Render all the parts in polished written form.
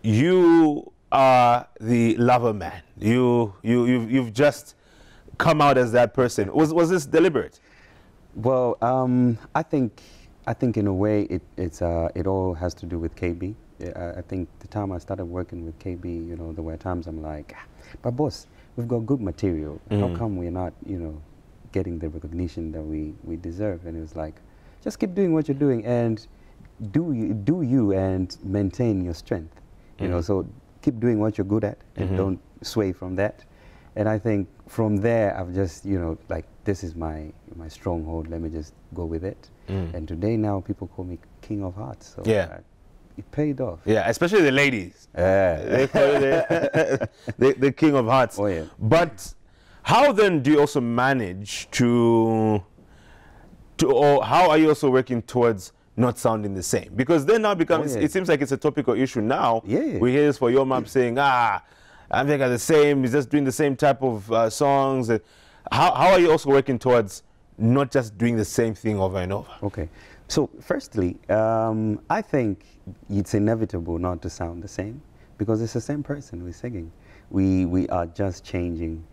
you are the lover man. You've just come out as that person. Was this deliberate? Well, I think in a way it all has to do with KB. Yeah, I think the time I started working with KB, you know, there were times I'm like, but boss, we've got good material. How come we're not, you know, getting the recognition that we deserve? And it was like, just keep doing what you're doing and do you and maintain your strength. You know, so keep doing what you're good at and don't sway from that. And I think from there, I've just, you know, like, this is my stronghold. Let me just go with it. And today now people call me King of Hearts. So yeah. It paid off. Yeah, especially the ladies. They call you the King of Hearts. Oh, yeah. But how then do you also manage or how are you also working towards not sounding the same? Because then now becomes, it seems like it's a topical issue now. Yeah. We hear this for your mom saying, I think are the same, he's just doing the same type of songs. How are you also working towards not just doing the same thing over and over? Okay. So firstly, I think it's inevitable not to sound the same because it's the same person we're singing. We are just changing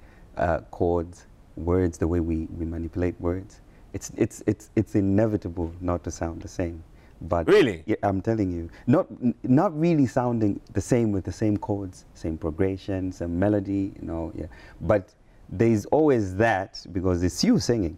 chords, words, the way we manipulate words. It's inevitable not to sound the same. But really? Yeah, I'm telling you, not really sounding the same with the same chords, same progression, same melody, you know, yeah. But there's always that because it's you singing,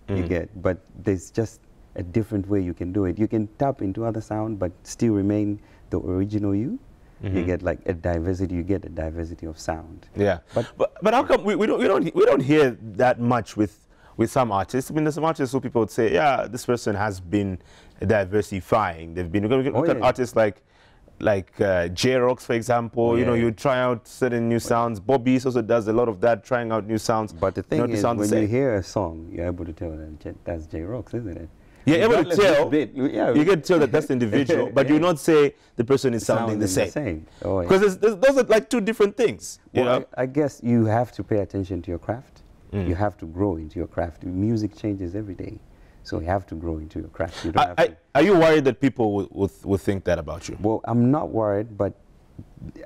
you get, but there's just a different way you can do it. You can tap into other sound, but still remain the original you. You get like a diversity. You get a diversity of sound. Yeah, but how come we don't hear that much with some artists? I mean, there's some artists who people would say, yeah, this person has been diversifying. They've been look at artists like J-Rocks, for example. You know, you try out certain new sounds. Bobby also does a lot of that, trying out new sounds. But the thing is, when you hear a song, you're able to tell that that's J-Rocks, isn't it? You're able to tell. You can tell that that's the individual, but you not say the person is sounding the same. Because those are like two different things. You know? I guess you have to pay attention to your craft. You have to grow into your craft. Music changes every day, so you have to grow into your craft. You don't have to. Are you worried that people will think that about you? Well, I'm not worried, but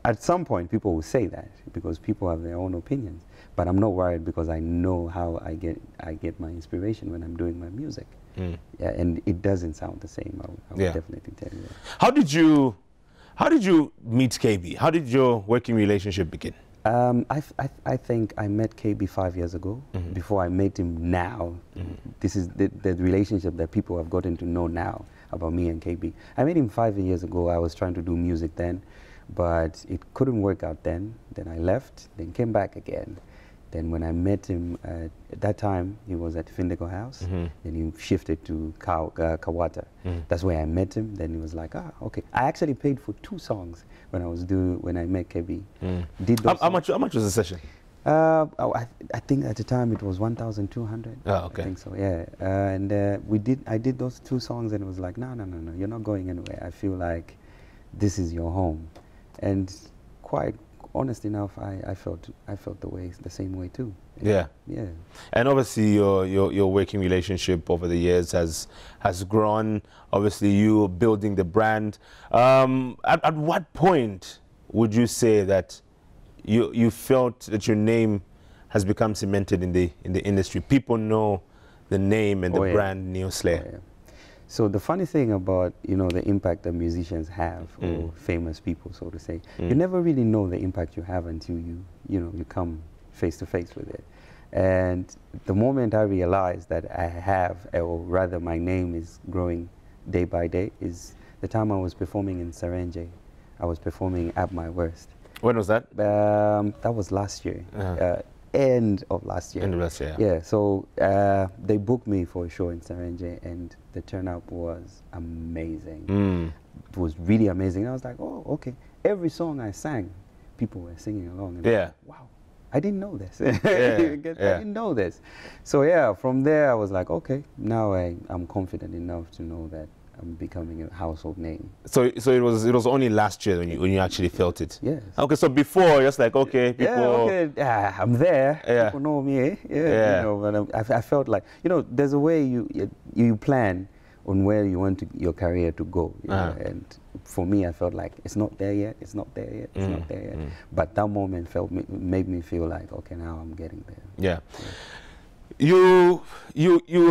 at some point people will say that because people have their own opinions. But I'm not worried because I know how I get my inspiration when I'm doing my music. Yeah, and it doesn't sound the same. I would definitely tell you that. How did you meet KB? How did your working relationship begin? I think I met KB 5 years ago. Before I met him now, this is the relationship that people have gotten to know now about me and KB. I met him 5 years ago. I was trying to do music then, but it couldn't work out then. Then I left, then came back again. Then when I met him, at that time, he was at Findigo House. Then he shifted to Kawata. That's where I met him. Then he was like, okay. I actually paid for 2 songs when I met KB. How much was the session? I think at the time it was 1,200. Oh, okay. I think so, yeah. And I did those 2 songs and it was like, no, you're not going anywhere. I feel like this is your home. And quite honest enough, I felt the same way too. Yeah. And obviously your working relationship over the years has grown. Obviously you building the brand. At what point would you say that you felt that your name has become cemented in the industry? People know the name and the brand Neo Slayer. So the funny thing about, you know, the impact that musicians have, or famous people, so to say, you never really know the impact you have until you come face to face with it. And the moment I realized that I have, or rather my name is growing day by day, is the time I was performing in Serenge. I was performing At My Worst. When was that? That was last year. End of last year. End of last year. Yeah, so they booked me for a show in Serenge and the turnout was amazing. It was really amazing. I was like, oh, okay. Every song I sang, people were singing along. And I was like, wow, I didn't know this. I didn't know this. So yeah, from there I was like, okay, now I'm confident enough to know that I'm becoming a household name. So it was only last year when you actually felt it. Yes. Okay, so before just like okay, people. I'm there. People know me. You know, but I felt like, you know, there's a way you plan on where you want your career to go. You know? And for me, I felt like it's not there yet. It's not there yet. It's not there yet. But that moment made me feel like, okay, now I'm getting there. Yeah. You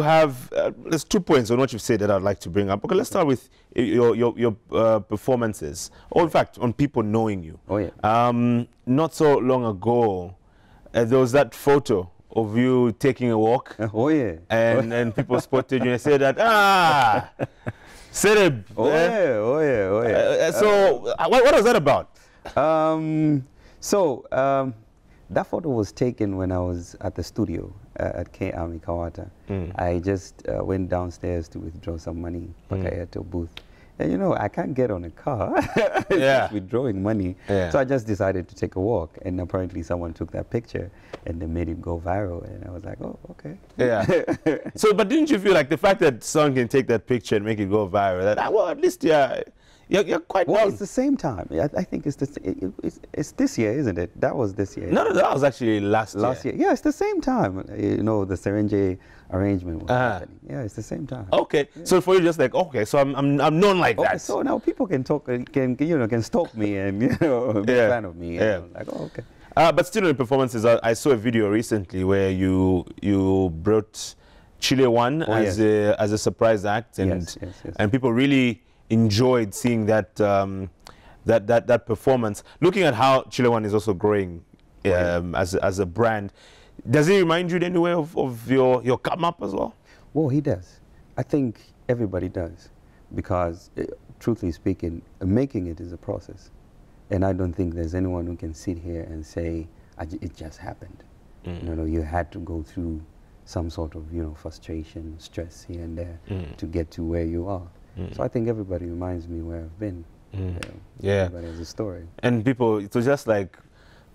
have there's 2 points on what you've said that I'd like to bring up. Okay, let's start with your performances, or in fact on people knowing you. Oh yeah. Not so long ago, there was that photo of you taking a walk. Oh yeah. And people spotted you and said that Celeb. Oh yeah. Oh yeah. Oh yeah. So what was that about? That photo was taken when I was at the studio at K Army Kawata. I just went downstairs to withdraw some money, Airtel booth. And you know, I can't get on a car withdrawing money. Yeah. So I just decided to take a walk. And apparently someone took that picture and they made it go viral. And I was like, oh, okay. Yeah. So, but didn't you feel like the fact that someone can take that picture and make it go viral, that, well, at least you're quite well, known. It's the same time. I think it's this year, isn't it? That was this year. No, that was actually last year. Yeah, it's the same time. You know, the Serenje arrangement was happening. Yeah, it's the same time. Okay, yeah. So for you, just like, okay, so I'm known like that. So now people can talk, can stalk me and be a fan of me. Yeah. Like, oh, okay. But still in performances, I saw a video recently where you brought Chile One as a surprise act, and and people really enjoyed seeing that that performance. Looking at how Chile One is also growing as a brand, does it remind you in any way of your come up as well? Well, he does. I think everybody does, because truthfully speaking, making it is a process, and I don't think there's anyone who can sit here and say it just happened. You know, you had to go through some sort of frustration, stress here and there to get to where you are. So I think everybody reminds me where I've been. Everybody has a story. And people, it was just like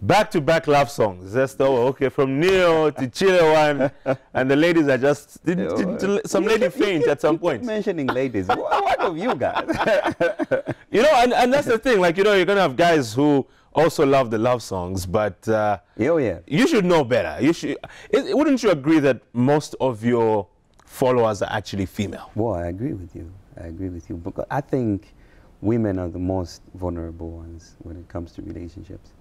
back-to-back love songs. Just, okay, from Neo to Chile One, and the ladies are just, some lady faint at some point. Mentioning ladies, what of you guys? And that's the thing, like, you're going to have guys who also love the love songs, but you should know better. Wouldn't you agree that most of your followers are actually female? Well, I agree with you. I agree with you. Because I think women are the most vulnerable ones when it comes to relationships.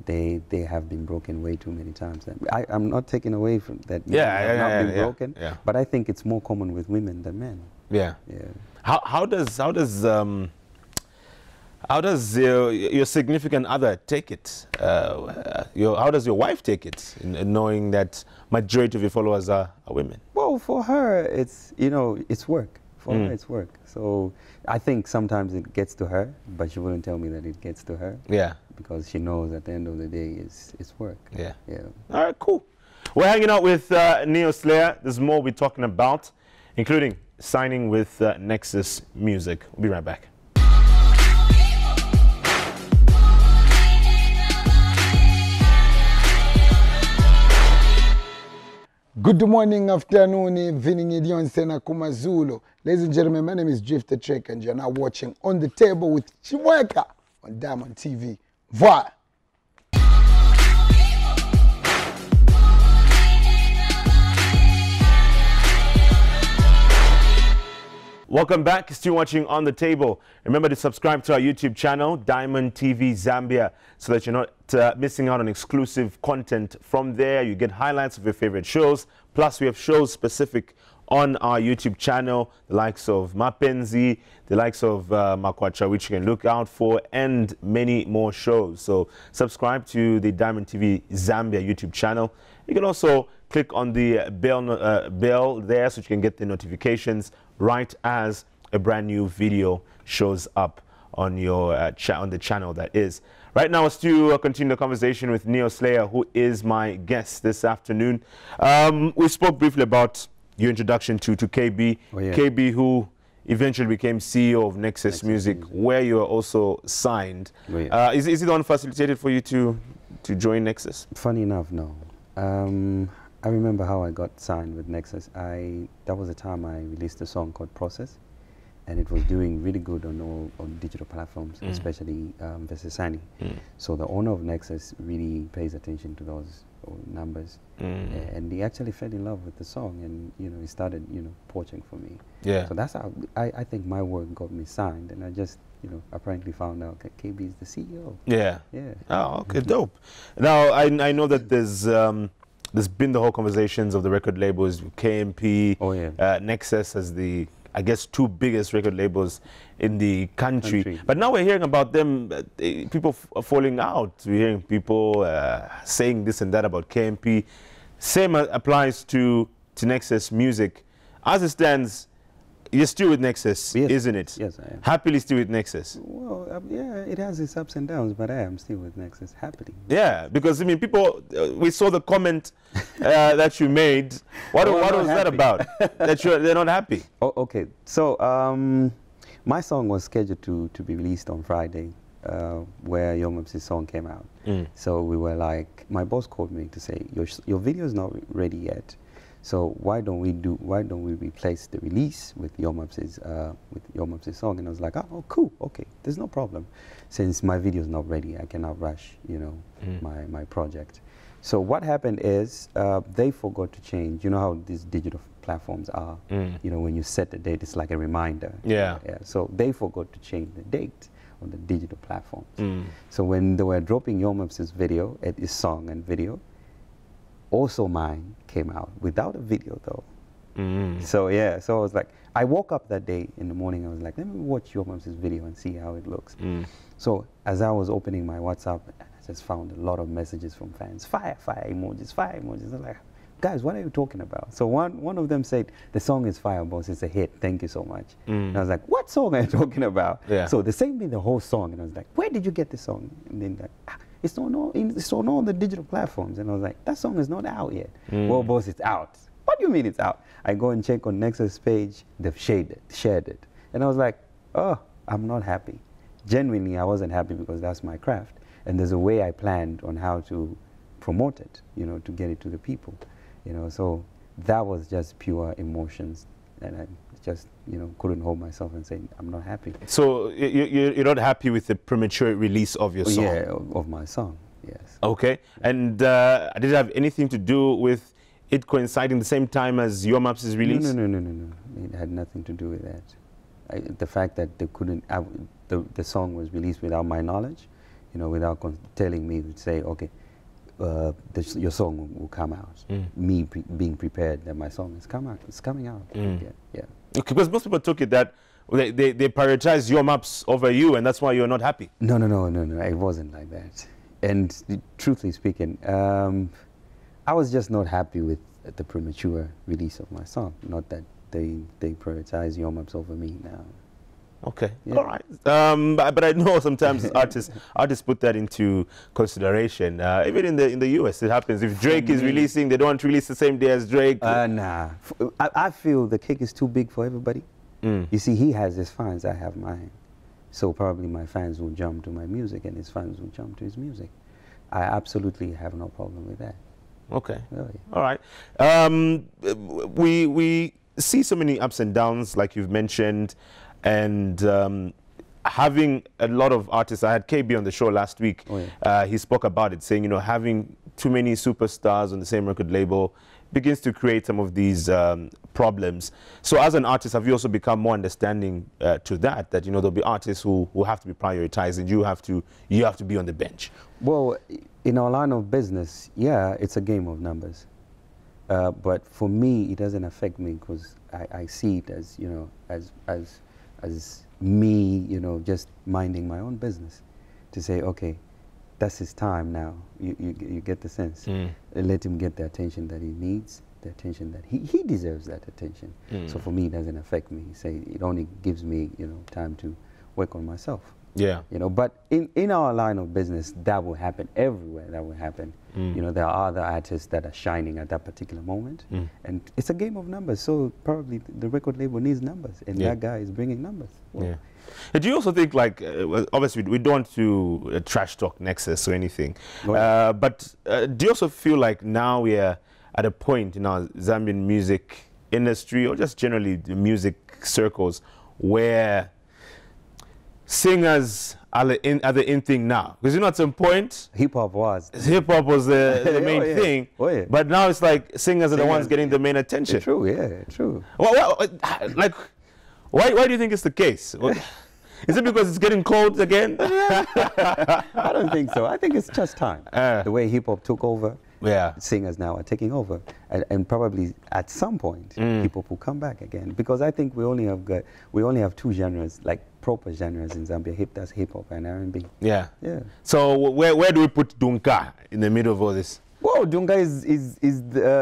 They have been broken way too many times. I'm not taking away from that. Not been broken. Yeah. But I think it's more common with women than men. Yeah. Yeah. How does your significant other take it? How does your wife take it, in knowing that majority of your followers are women? Well, for her, it's it's work. For her, it's work. So I think sometimes it gets to her, but she wouldn't tell me that it gets to her. Yeah. Because she knows at the end of the day, it's work. Yeah. Yeah. All right, cool. We're hanging out with Neo Slayer. There's more we're talking about, including signing with Nexus Music. We'll be right back. Good morning, afternoon, evening, Idionsena Kumazulu. Ladies and gentlemen, my name is Drifter Trek, and you're now watching On the Table with Chimweka on Diamond TV. Voilà. Welcome back. Still watching On the Table. Remember to subscribe to our YouTube channel, Diamond TV Zambia, so that you're not missing out on exclusive content from there. You get highlights of your favorite shows. Plus, we have shows specific on our YouTube channel, the likes of Mapenzi, the likes of Makwacha, which you can look out for, and many more shows. So subscribe to the Diamond TV Zambia YouTube channel. You can also click on the bell there so you can get the notifications right as a brand new video shows up on your on the channel, that is. Right now, let's continue the conversation with Neo Slayer, who is my guest this afternoon. We spoke briefly about your introduction to KB. Oh, yeah. KB, who eventually became CEO of Nexus Music, where you are also signed. Oh, yeah. Is it the one facilitated for you to join Nexus? Funny enough, no. I remember how I got signed with Nexus. That was the time I released a song called Process, and it was doing really good on digital platforms, especially Vesesani. So the owner of Nexus really pays attention to those or numbers. And he actually fell in love with the song, and he started poaching for me. Yeah. So that's how I think my work got me signed, and I just apparently found out that KB is the CEO. Yeah. Yeah. Oh, okay, dope. Now I know that there's been the whole conversations of the record labels, KMP, Oh, yeah. Nexus as the, I guess, two biggest record labels in the country. But now we're hearing about them, people falling out. We're hearing people saying this and that about KMP. Same applies to Nexus Music. As it stands, you're still with Nexus, Yes. isn't it? Yes, I am. Happily still with Nexus. Well, yeah, it has its ups and downs, but I am still with Nexus, happily. Yeah, because I mean, people. We saw the comment that you made. What was that about? That they're not happy. Oh, okay. So my song was scheduled to be released on Friday, where Young Mopsy's song came out. So we were like, my boss called me to say, your video is not ready yet. So why don't we replace the release with Young Mopsy's song? And I was like, oh, cool, okay, there's no problem. Since my video is not ready, I cannot rush, my project. So what happened is they forgot to change. You know how these digital platforms are. When you set the date, it's like a reminder. Yeah. So they forgot to change the date on the digital platforms. So when they were dropping Young Mopsy's video, his song and video, also mine came out without a video though. So yeah, so I was like, I woke up that day in the morning, I was like, let me watch Young Mopsy's video and see how it looks. So as I was opening my WhatsApp, I just found a lot of messages from fans, fire emojis, fire emojis. I was like, guys, what are you talking about? So one of them said, the song is fire, boss, it's a hit, thank you so much. And I was like, what song are you talking about? Yeah. So they sent me the whole song, and I was like, where did you get this song? And then like, it's on all the digital platforms. And I was like, that song is not out yet. Well, boss, it's out. What do you mean it's out? I go and check on Nexus page, they've shared it. And I was like, oh, I'm not happy. Genuinely, I wasn't happy because that's my craft. And there's a way I planned on how to promote it, to get it to the people. So that was just pure emotions. And I just, couldn't hold myself and say, I'm not happy. So you're not happy with the premature release of your song? Yeah, of my song, yes. Okay. And did it have anything to do with it coinciding the same time as Young Mopsy's release? No. It had nothing to do with that. The fact that they couldn't, the song was released without my knowledge, without telling me to say, okay, your song will come out. Me being prepared that my song is coming out. Yeah. Okay, because most people took it that they prioritize Young Mopsy over you, and that's why you're not happy. No. It wasn't like that. And truthfully speaking, I was just not happy with the premature release of my song. Not that they prioritize Young Mopsy over me now. Okay, yeah. All right. But I know sometimes artists put that into consideration. Even in the US, it happens. If Drake is releasing, they don't release the same day as Drake. Nah. I feel the cake is too big for everybody. You see, he has his fans, I have mine. So probably my fans will jump to my music and his fans will jump to his music. I absolutely have no problem with that. Okay. Really. All right. We see so many ups and downs, like you've mentioned. And having a lot of artists, I had KB on the show last week. Oh, yeah. He spoke about it, saying, having too many superstars on the same record label begins to create some of these problems. So as an artist, have you also become more understanding to that there'll be artists who have to be prioritized and you have to be on the bench? Well, in our line of business, yeah, it's a game of numbers. But for me, it doesn't affect me because I see it as, as me, just minding my own business, to say, okay, that's his time now. You get the sense. Let him get the attention that he needs, the attention that he deserves that attention. So for me, it doesn't affect me. Say it only gives me, time to work on myself. Yeah. But in our line of business, that will happen everywhere. That will happen. There are other artists that are shining at that particular moment, and it's a game of numbers. So probably the record label needs numbers, and that guy is bringing numbers. Well, yeah. Do you also think, like, obviously we don't want to trash talk Nexus or anything, but do you also feel like now we are at a point in our Zambian music industry, or just generally the music circles, where singers are the in thing now? Because at some point, Hip hop was. hip hop was the main thing. Oh, yeah. But now it's like singers are the ones getting the main attention. True, yeah, true. Like, why do you think it's the case? Is it because it's getting cold again? I don't think so. I think it's just time. The way hip hop took over. Yeah. Singers now are taking over, and probably at some point hip hop will come back again, because I think we only have two genres, like proper genres in Zambia. That's hip hop and R&B. Yeah. Yeah. So where do we put Dunka in the middle of all this? Well, Dunka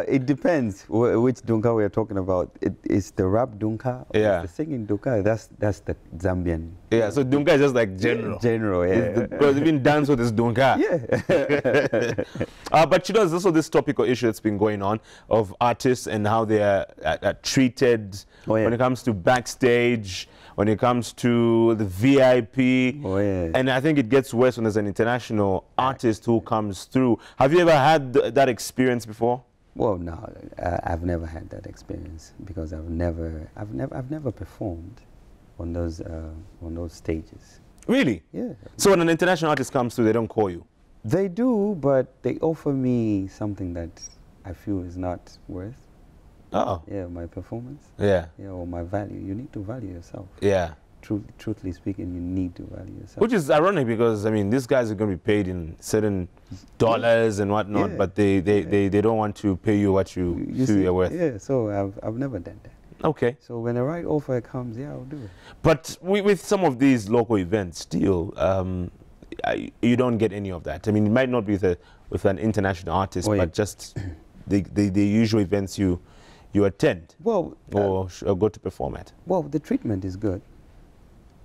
it depends which Dunka we are talking about. It's the rap Dunka, or Yeah. the singing Dunka. That's the Zambian. Yeah. So Dunka is just like general. General, yeah. Because even dance with this Dunka. Yeah. But there's also this topical issue that's been going on of artists and how they are treated when it comes to backstage, when it comes to the VIP. Oh, yeah. And I think it gets worse when there's an international artist who comes through. Have you ever had that experience before? Well, no, I've never had that experience, because I've never performed on those stages. Really? Yeah. So when an international artist comes through, they don't call you? They do, but they offer me something that I feel is not worth. Oh. Yeah, my performance. Yeah. Yeah, or my value. You need to value yourself. Yeah. Truthfully speaking, you need to value yourself. Which is ironic, because I mean, these guys are going to be paid in certain dollars and whatnot, but they don't want to pay you what you feel you're worth. Yeah, so I've never done that. Okay. So when the right offer comes, yeah, I'll do it. But with some of these local events, still, you don't get any of that. I mean, it might not be with an international artist, but just the usual events you attend, well, or go to perform at. Well, the treatment is good.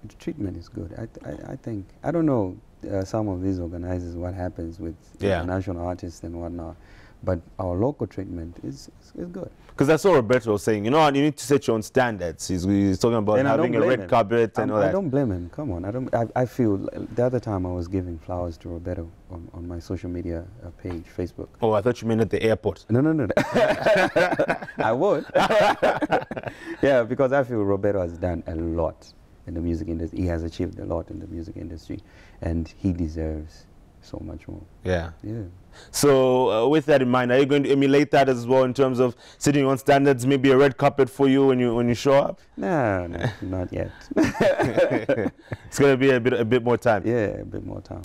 The treatment is good. I think, I don't know some of these organizers, what happens with international artists and whatnot, but our local treatment is good. Because that's what Roberto was saying. You know, you need to set your own standards. He's talking about having a red carpet and all that. I don't blame him. Come on. I feel the other time I was giving flowers to Roberto on my social media page, Facebook. Oh, I thought you meant at the airport. No. I would. Yeah, because I feel Roberto has done a lot in the music industry. He has achieved a lot in the music industry, and he deserves so much more. Yeah. Yeah. So with that in mind, are you going to emulate that as well in terms of setting on standards, maybe a red carpet for you when you show up? No, not yet. It's going to be a bit more time. Yeah, a bit more time.